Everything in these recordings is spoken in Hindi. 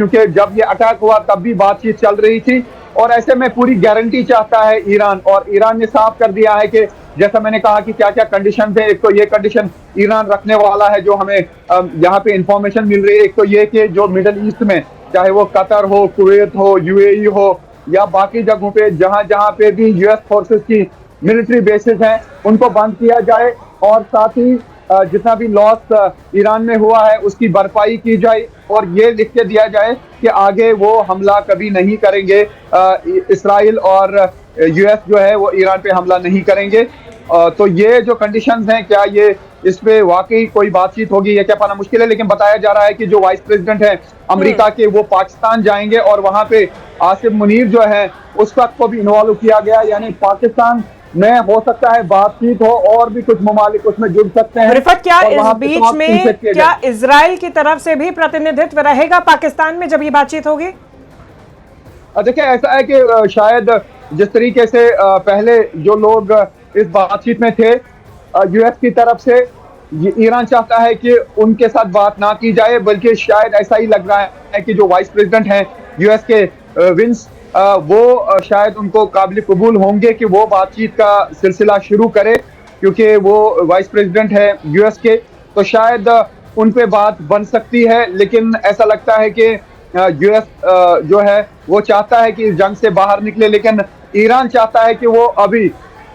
क्योंकि जब ये अटैक हुआ तब भी बातचीत चल रही थी और ऐसे में पूरी गारंटी चाहता है ईरान। और ईरान ने साफ कर दिया है कि जैसा मैंने कहा कि क्या क्या कंडीशन थे। एक तो ये कंडीशन ईरान रखने वाला है जो हमें यहाँ पे इंफॉर्मेशन मिल रही है। एक तो ये कि जो मिडल ईस्ट में चाहे वो कतर हो, कुवैत हो, यूएई हो या बाकी जगहों पे जहां जहां पे भी यूएस फोर्सेस की मिलिट्री बेसिस हैं उनको बंद किया जाए और साथ ही जितना भी लॉस ईरान में हुआ है उसकी भरपाई की जाए और ये लिख के दिया जाए कि आगे वो हमला कभी नहीं करेंगे। इसराइल और यूएस जो है वो ईरान पे हमला नहीं करेंगे। तो ये जो कंडीशंस हैं क्या ये इस पे वाकई कोई बातचीत होगी ये क्या पाना मुश्किल है। लेकिन बताया जा रहा है कि जो वाइस प्रेसिडेंट हैं अमेरिका के वो पाकिस्तान जाएंगे और वहां पे आसिफ मुनीर जो है उस वक्त को भी इन्वॉल्व किया गया। यानी पाकिस्तान में हो सकता है बातचीत हो और भी कुछ ममालिक उसमें जुड़ सकते हैं। रिफत, क्या इस बीच में क्या इजराइल की तरफ से भी प्रतिनिधित्व रहेगा पाकिस्तान में जब ये बातचीत होगी? देखिए ऐसा है कि शायद जिस तरीके से पहले जो लोग इस बातचीत में थे यूएस की तरफ से ईरान चाहता है कि उनके साथ बात ना की जाए, बल्कि शायद ऐसा ही लग रहा है कि जो वाइस प्रेसिडेंट हैं यूएस के विंस वो शायद उनको काबिल कबूल होंगे कि वो बातचीत का सिलसिला शुरू करे क्योंकि वो वाइस प्रेसिडेंट है यूएस के। तो शायद उन पे बात बन सकती है। लेकिन ऐसा लगता है कि यूएस जो है वो चाहता है कि इस जंग से बाहर निकले, लेकिन ईरान चाहता है कि वो अभी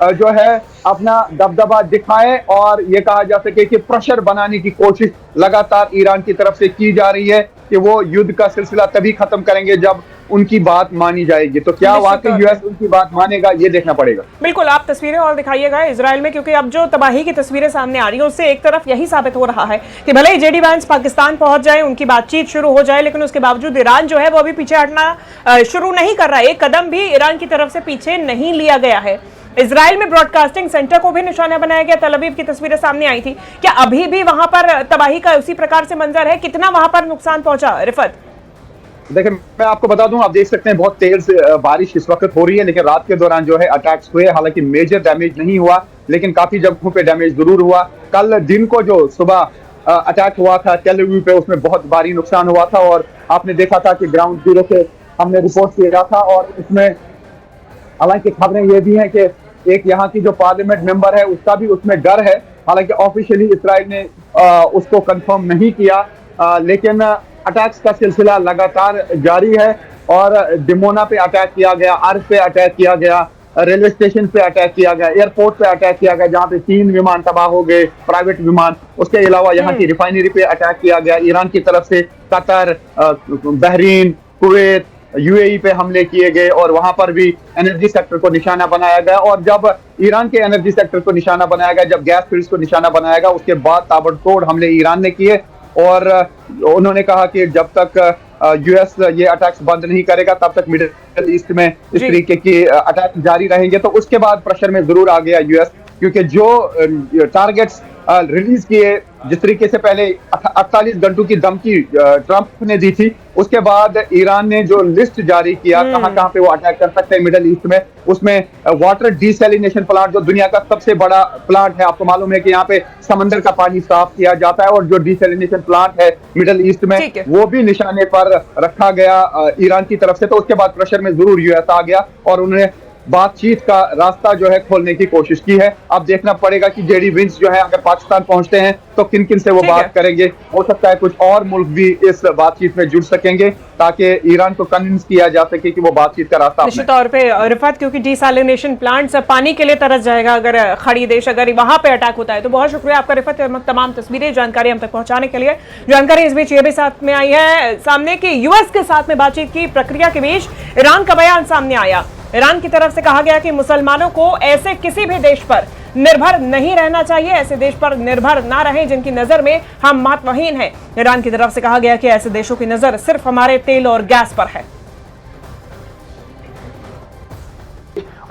जो है अपना दबदबा दिखाए और ये कहा जा सके कि प्रेशर बनाने की कोशिश लगातार ईरान की तरफ से की जा रही है कि वो युद्ध का सिलसिला तभी खत्म करेंगे जब उनकी बात मानी जाएगी। तो क्या वाकई यूएस उनकी बात मानेगा ये देखना पड़ेगा। बिल्कुल, आप तस्वीरें और दिखाइएगा इजराइल में, क्योंकि अब जो तबाही की तस्वीरें सामने आ रही है उससे एक तरफ यही साबित हो रहा है कि भले ही जेडी वांस पाकिस्तान पहुंच जाए, उनकी बातचीत शुरू हो जाए, लेकिन उसके बावजूद ईरान जो है वो अभी पीछे हटना शुरू नहीं कर रहा है। एक कदम भी ईरान की तरफ से पीछे नहीं लिया गया है। इजराइल में ब्रॉडकास्टिंग सेंटर को भी निशाना बनाया गया। तल अवीव की तस्वीरें सामने आई थी। क्या अभी भी वहां पर तबाही का उसी प्रकार से मंजर है? कितना वहां पर नुकसान पहुंचा? रिफत, देखिए मैं आपको बता दूं, आप देख सकते हैं बहुत तेज बारिश इस वक्त हो रही है, लेकिन रात के दौरान जो है अटैक्स हुए। हालांकि मेजर डैमेज नहीं हुआ लेकिन काफी जगहों पे डैमेज जरूर हुआ। कल दिन को जो सुबह अटैक हुआ था टेल अवीव पे उसमें बहुत भारी नुकसान हुआ था और आपने देखा था कि ग्राउंड जीरो से हमने रिपोर्ट किया था। और इसमें हालांकि खबरें ये भी हैं कि एक यहाँ की जो पार्लियामेंट मेंबर है उसका भी उसमें डर है। हालांकि ऑफिशियली इसराइल ने उसको कंफर्म नहीं किया, लेकिन अटैक्स का सिलसिला लगातार जारी है। और डिमोना पे अटैक किया गया, अर्ज पे अटैक किया गया, रेलवे स्टेशन पे अटैक किया गया, एयरपोर्ट पे अटैक किया गया जहां पे 3 विमान तबाह हो गए, प्राइवेट विमान। उसके अलावा यहाँ की रिफाइनरी पे अटैक किया गया ईरान की तरफ से। कतर, बहरीन, कुवैत, यूएई पे हमले किए गए और वहां पर भी एनर्जी सेक्टर को निशाना बनाया गया। और जब ईरान के एनर्जी सेक्टर को निशाना बनाया गया, जब गैस फील्ड्स को निशाना बनाया गया, उसके बाद ताबड़तोड़ हमले ईरान ने किए। और उन्होंने कहा कि जब तक यूएस ये अटैक्स बंद नहीं करेगा तब तक मिडिल ईस्ट में इस तरीके की अटैक जारी रहेंगे। तो उसके बाद प्रेशर में जरूर आ गया यूएस, क्योंकि जो टारगेट्स रिलीज किए जिस तरीके से पहले 48 घंटों की धमकी ट्रंप ने दी थी, उसके बाद ईरान ने जो लिस्ट जारी किया कहां पे वो अटैक कर सकते हैं मिडिल ईस्ट में, उसमें वाटर डिसैलिनेशन प्लांट जो दुनिया का सबसे बड़ा प्लांट है। आपको मालूम है कि यहाँ पे समंदर का पानी साफ किया जाता है और जो डिसैलिनेशन प्लांट है मिडिल ईस्ट में वो भी निशाने पर रखा गया ईरान की तरफ से। तो उसके बाद प्रेशर में जरूर यूएस आ गया और उन्होंने बातचीत का रास्ता जो है खोलने की कोशिश की है। अब देखना पड़ेगा कि जेडी विंस जो है अगर पाकिस्तान पहुंचते हैं तो किन किन से वो बात करेंगे। हो सकता है कुछ और मुल्क भी इस बातचीत में जुड़ सकेंगे ताकि ईरान को कन्विंस किया जा सके कि वो बातचीत का रास्ता निश्चित तौर पे रिफत, क्योंकि डिसैलिनेशन प्लांट्स पानी के लिए तरस जाएगा अगर खड़ी देश अगर वहां पे अटैक होता है। तो बहुत शुक्रिया आपका रिफत, तमाम तस्वीरें जानकारी हम तक पहुंचाने के लिए। जानकारी इस बीच ये भी साथ में आई है सामने की यूएस के साथ में बातचीत की प्रक्रिया के बीच ईरान का बयान सामने आया। ईरान की तरफ से कहा गया कि मुसलमानों को ऐसे किसी भी देश पर निर्भर नहीं रहना चाहिए, ऐसे देश पर निर्भर ना रहें जिनकी नजर में हम महत्वहीन हैं। ईरान की तरफ से कहा गया कि ऐसे देशों की नजर सिर्फ हमारे तेल और गैस पर है।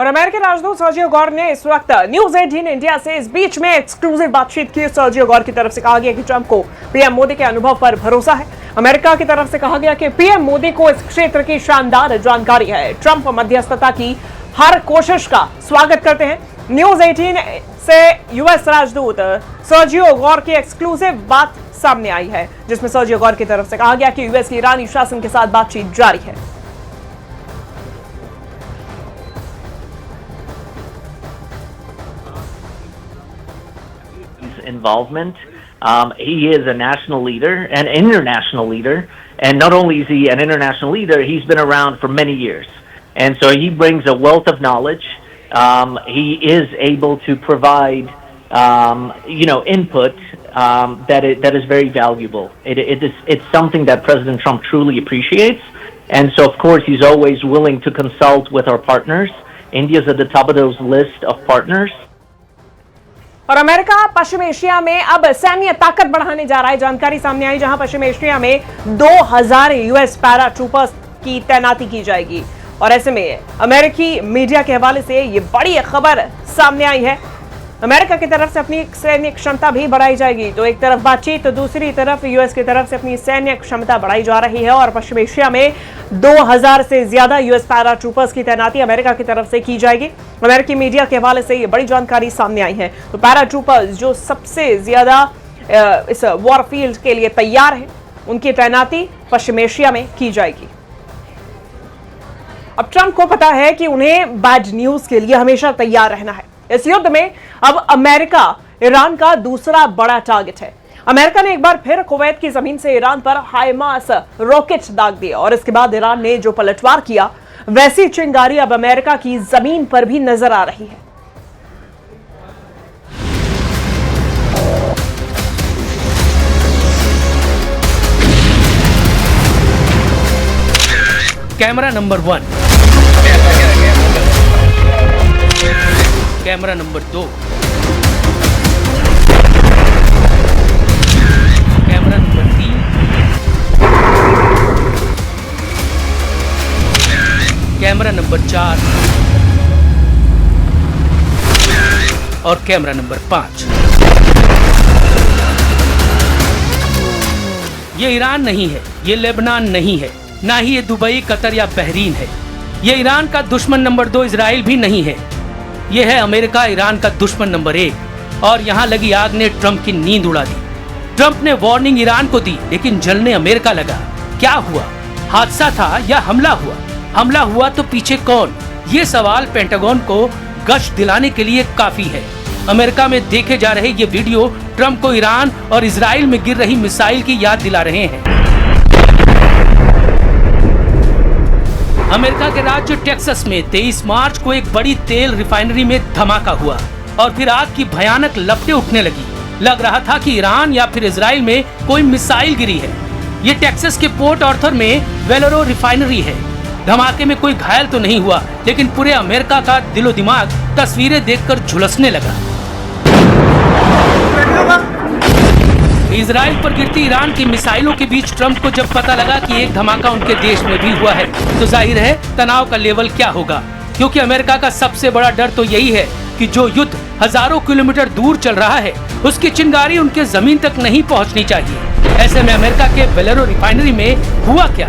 और अमेरिकी राजदूत सर्जियो गौर ने इस वक्त न्यूज 18 इंडिया से इस बीच में एक्सक्लूसिव बातचीत की। सर्जियो गौर की तरफ से कहा गया कि ट्रंप को पीएम मोदी के अनुभव पर भरोसा है। अमेरिका की तरफ से कहा गया कि पीएम मोदी को इस क्षेत्र की शानदार जानकारी है। ट्रंप मध्यस्थता की हर कोशिश का स्वागत करते हैं। न्यूज 18 से यूएस राजदूत सर्जियो गौर की एक्सक्लूसिव बात सामने आई है, जिसमें सर्जियो गौर की तरफ से कहा गया कि यूएस की ईरानी शासन के साथ बातचीत जारी है। Involvement. He is a national leader, an international leader, and not only is he an international leader, he's been around for many years, and so he brings a wealth of knowledge. He is able to provide, input that is very valuable. It's something that President Trump truly appreciates, and so of course he's always willing to consult with our partners. India's at the top of those list of partners. और अमेरिका पश्चिम एशिया में अब सैन्य ताकत बढ़ाने जा रहा है। जानकारी सामने आई जहां पश्चिम एशिया में 2000 यूएस पैरा ट्रूपर्स की तैनाती की जाएगी। और ऐसे में अमेरिकी मीडिया के हवाले से ये बड़ी खबर सामने आई है। अमेरिका की तरफ से अपनी सैन्य क्षमता भी बढ़ाई जाएगी। तो एक तरफ बातचीत, तो दूसरी तरफ यूएस की तरफ से अपनी सैन्य क्षमता बढ़ाई जा रही है। और पश्चिम एशिया में 2000 से ज्यादा यूएस पैरा ट्रूपर्स की तैनाती अमेरिका की तरफ से की जाएगी। अमेरिकी मीडिया के हवाले से ये बड़ी जानकारी सामने आई है। तो पैरा ट्रूपर्स जो सबसे ज्यादा इस वॉर फील्ड के लिए तैयार है, उनकी तैनाती पश्चिम एशिया में की जाएगी। अब ट्रंप को पता है कि उन्हें बैड न्यूज के लिए हमेशा तैयार रहना है। इस युद्ध में अब अमेरिका ईरान का दूसरा बड़ा टारगेट है। अमेरिका ने एक बार फिर कुवैत की जमीन से ईरान पर हाइमार्स रॉकेट दाग दिए और इसके बाद ईरान ने जो पलटवार किया, वैसी चिंगारी अब अमेरिका की जमीन पर भी नजर आ रही है। Camera number 1, camera number 2, camera number 3, camera number 4 और कैमरा नंबर 5। ये ईरान नहीं है, ये लेबनान नहीं है, ना ही ये दुबई, कतर या बहरीन है। ये ईरान का दुश्मन नंबर 2 इजराइल भी नहीं है। ये है अमेरिका, ईरान का दुश्मन नंबर 1। और यहाँ लगी आग ने ट्रंप की नींद उड़ा दी। ट्रंप ने वार्निंग ईरान को दी, लेकिन जलने अमेरिका लगा। क्या हुआ? हादसा था या हमला हुआ? हमला हुआ तो पीछे कौन? ये सवाल पेंटागन को गश्त दिलाने के लिए काफी है। अमेरिका में देखे जा रहे ये वीडियो ट्रंप को ईरान और इजराइल में गिर रही मिसाइल की याद दिला रहे हैं। अमेरिका के राज्य टेक्सास में 23 मार्च को एक बड़ी तेल रिफाइनरी में धमाका हुआ और फिर आग की भयानक लपटें उठने लगी। लग रहा था कि ईरान या फिर इजराइल में कोई मिसाइल गिरी है। ये टेक्सास के पोर्ट ऑर्थर में वेलोरो रिफाइनरी है। धमाके में कोई घायल तो नहीं हुआ, लेकिन पूरे अमेरिका का दिलो दिमाग तस्वीरें देखकर झुलसने लगा। इजराइल पर गिरती ईरान की मिसाइलों के बीच ट्रंप को जब पता लगा कि एक धमाका उनके देश में भी हुआ है, तो जाहिर है तनाव का लेवल क्या होगा। क्योंकि अमेरिका का सबसे बड़ा डर तो यही है कि जो युद्ध हजारों किलोमीटर दूर चल रहा है, उसकी चिंगारी उनके जमीन तक नहीं पहुंचनी चाहिए। ऐसे में अमेरिका के वेलोरो रिफाइनरी में हुआ क्या?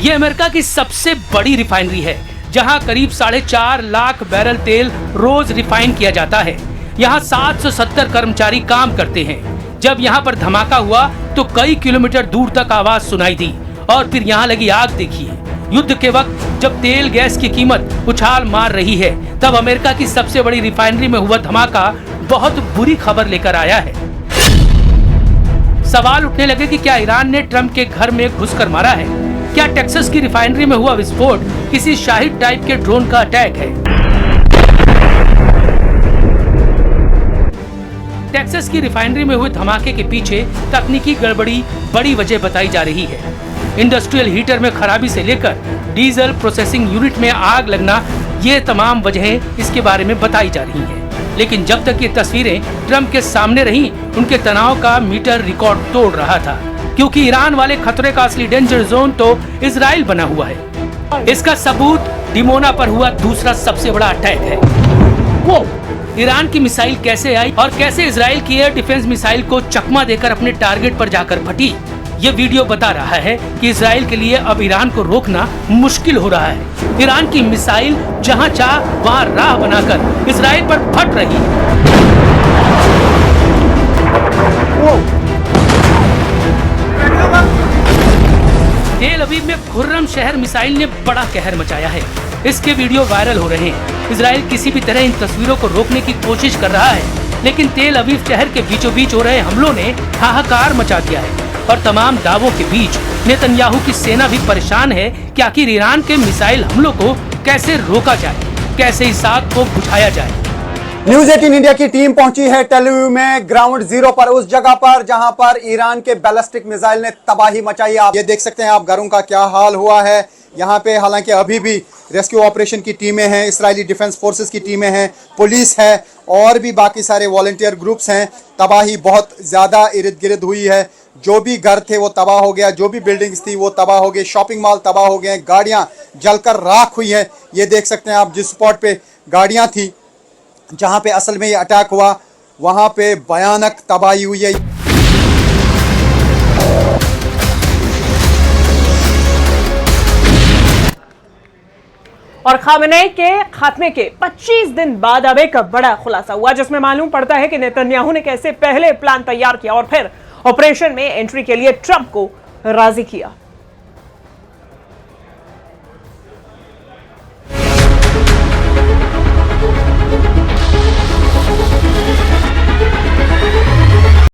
ये अमेरिका की सबसे बड़ी रिफाइनरी है, जहां करीब 4.5 लाख बैरल तेल रोज रिफाइन किया जाता है। यहाँ 770 कर्मचारी काम करते हैं। जब यहाँ पर धमाका हुआ तो कई किलोमीटर दूर तक आवाज सुनाई दी। और फिर यहाँ लगी आग देखिए। युद्ध के वक्त जब तेल गैस की कीमत उछाल मार रही है, तब अमेरिका की सबसे बड़ी रिफाइनरी में हुआ धमाका बहुत बुरी खबर लेकर आया है। सवाल उठने लगे कि क्या ईरान ने ट्रंप के घर में घुसकर मारा है? क्या टेक्सास की रिफाइनरी में हुआ विस्फोट किसी शाहिद टाइप के ड्रोन का अटैक है? टेक्सास की रिफाइनरी में हुए धमाके के पीछे तकनीकी गड़बड़ी बड़ी वजह बताई जा रही है। इंडस्ट्रियल हीटर में खराबी से लेकर डीजल प्रोसेसिंग यूनिट में आग लगना, ये तमाम वजहें इसके बारे में बताई जा रही हैं। लेकिन जब तक ये तस्वीरें ट्रंप के सामने रहीं, उनके तनाव का मीटर रिकॉर्ड तोड़ रहा था। क्योंकि ईरान वाले खतरे का असली डेंजर जोन तो इजराइल बना हुआ है। इसका सबूत डिमोना पर हुआ दूसरा सबसे बड़ा अटैक है। वो ईरान की मिसाइल कैसे आई और कैसे इजराइल की एयर डिफेंस मिसाइल को चकमा देकर अपने टारगेट पर जाकर फटी। ये वीडियो बता रहा है कि इजराइल के लिए अब ईरान को रोकना मुश्किल हो रहा है। ईरान की मिसाइल जहां चाह वहां राह बनाकर इजराइल पर फट रही है। तेल अवीव में खुर्रम शहर मिसाइल ने बड़ा कहर मचाया है। इसके वीडियो वायरल हो रहे हैं। इजराइल किसी भी तरह इन तस्वीरों को रोकने की कोशिश कर रहा है, लेकिन तेल अवीव शहर के बीचों बीच हो रहे हमलों ने हाहाकार मचा दिया है और तमाम दावों के बीच नेतन्याहू की सेना भी परेशान है कि आखिर ईरान के मिसाइल हमलों को कैसे रोका जाए, कैसे इस आग को बुझाया जाए। न्यूज 18 इंडिया की टीम पहुंची है टेल अवीव में ग्राउंड जीरो पर, उस जगह पर जहां पर ईरान के बैलिस्टिक मिसाइल ने तबाही मचाई। आप ये देख सकते हैं आप घरों का क्या हाल हुआ है यहाँ पे। हालांकि अभी भी रेस्क्यू ऑपरेशन की टीमें हैं, इजरायली डिफेंस फोर्सेस की टीमें हैं, पुलिस है और भी बाकी सारे वॉलंटियर ग्रुप्स हैं। तबाही बहुत ज़्यादा इर्द गिर्द हुई है। जो भी घर थे वो तबाह हो गया, जो भी बिल्डिंग्स थी वो तबाह हो गई, शॉपिंग मॉल तबाह हो गए, गाड़ियाँ जलकर राख हुई हैं। ये देख सकते हैं आप जिस स्पॉट पे गाड़ियाँ थी जहाँ पे असल में ये अटैक हुआ वहाँ पे भयानक तबाही हुई है। और खामेनेई के खात्मे के 25 दिन बाद अब एक बड़ा खुलासा हुआ, जिसमें मालूम पड़ता है कि नेतन्याहू ने कैसे पहले प्लान तैयार किया और फिर ऑपरेशन में एंट्री के लिए ट्रंप को राजी किया।